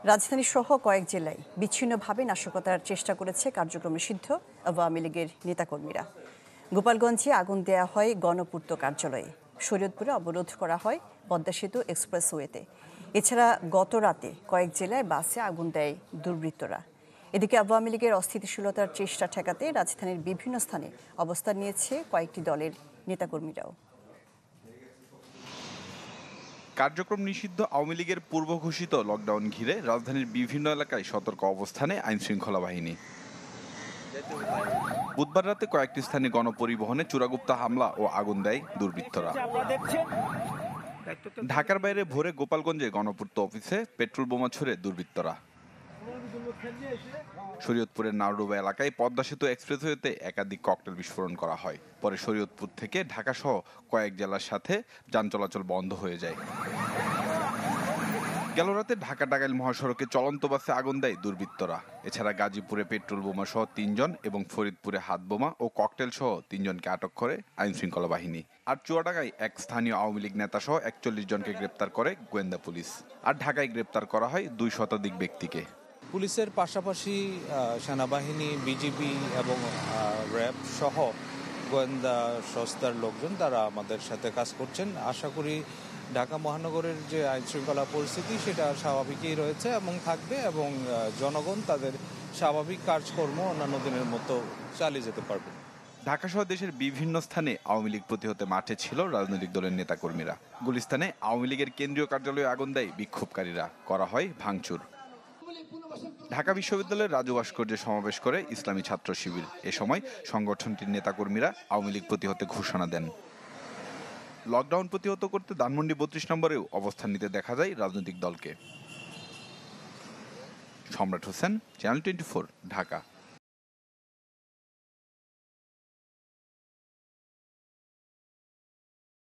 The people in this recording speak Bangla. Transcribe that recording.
রাজধানী সহ কয়েক জেলায় বিচ্ছিন্নভাবে নাশকতার চেষ্টা করেছে কার্যক্রম নিষিদ্ধ আওয়ামী লীগের নেতাকর্মীরা। গোপালগঞ্জে আগুন দেয়া হয় গণপূর্ত কার্যালয়ে, শরীয়তপুরে অবরোধ করা হয় পদ্মা সেতু এক্সপ্রেসওয়েতে। এছাড়া গত রাতে কয়েক জেলায় বাসে আগুন দেয় দুর্বৃত্তরা। এদিকে আওয়ামী লীগের অস্থিতিশীলতার চেষ্টা ঠেকাতে রাজধানীর বিভিন্ন স্থানে অবস্থান নিয়েছে কয়েকটি দলের নেতাকর্মীরাও। কার্যক্রম নিষিদ্ধ আওয়ামী লীগের পূর্ব ঘোষিত লকডাউন ঘিরে রাজধানীর বিভিন্ন এলাকায় সতর্ক অবস্থানে আইনশৃঙ্খলা বাহিনী। বুধবার রাতে কয়েকটি স্থানে গণপরিবহনে চূড়াগুপ্তা হামলা ও আগুন দেয় দুর্বৃত্তরা। ঢাকার বাইরে ভোরে গোপালগঞ্জে গণপূর্ত অফিসে পেট্রোল বোমা ছুড়ে দুর্বৃত্তরা। শরীয়তপুরের নাওডুবা এলাকায় পদ্মা সেতু এক্সপ্রেসওয়েতে একাধিক ককটেল বিস্ফোরণ করা হয়। পরে শরীয়তপুর থেকে ঢাকা সহ কয়েক জেলার সাথে যান চলাচল বন্ধ হয়ে যায়। গেল রাতে ঢাকা টাঙ্গাইল মহাসড়কে চলন্ত বাসে আগুন দেয় দুর্বৃত্তরা। এছাড়া গাজীপুরে পেট্রোল বোমা সহ ৩ জন এবং ফরিদপুরে হাত বোমা ও ককটেল সহ ৩ জনকে আটক করে আইনশৃঙ্খলা বাহিনী। আর চুয়াডাঙ্গায় এক স্থানীয় আওয়ামী লীগ নেতা সহ ৪১ জনকে গ্রেপ্তার করে গোয়েন্দা পুলিশ। আর ঢাকায় গ্রেপ্তার করা হয় ২ শতাধিক ব্যক্তিকে। পুলিশের পাশাপাশি সেনাবাহিনী, বিজিবি এবং র্যাব সহ গোয়েন্দা সংস্থার লোকজন তারা আমাদের সাথে কাজ করছেন। আশা করি ঢাকা মহানগরের যে আইনশৃঙ্খলা পরিস্থিতি সেটা স্বাভাবিকই রয়েছে এবং থাকবে, এবং জনগণ তাদের স্বাভাবিক কাজকর্ম অন্যান্য দিনের মতো চালিয়ে যেতে পারবে। ঢাকা সহ দেশের বিভিন্ন স্থানে আওয়ামী লীগ প্রতিহতে মাঠে ছিল রাজনৈতিক দলের নেতাকর্মীরা। গুলিস্তানে আওয়ামী লীগের কেন্দ্রীয় কার্যালয়ে আগুন দেয় বিক্ষোভকারীরা, করা হয় ভাঙচুর। ঢাকা বিশ্ববিদ্যালয়ের রাজু ভাস্কর্যে সমাবেশ করে ইসলামী ছাত্র শিবির। এ সময় সংগঠনটির নেতাকর্মীরা আওয়ামী লীগ প্রতিহতে ঘোষণা দেন। লকডাউন প্রতিহত করতে ধানমন্ডি ৩২ নম্বরেও অবস্থান নিতে দেখা যায় রাজনৈতিক দলকে। সম্রাট হোসেন, চ্যানেল 24, ঢাকা।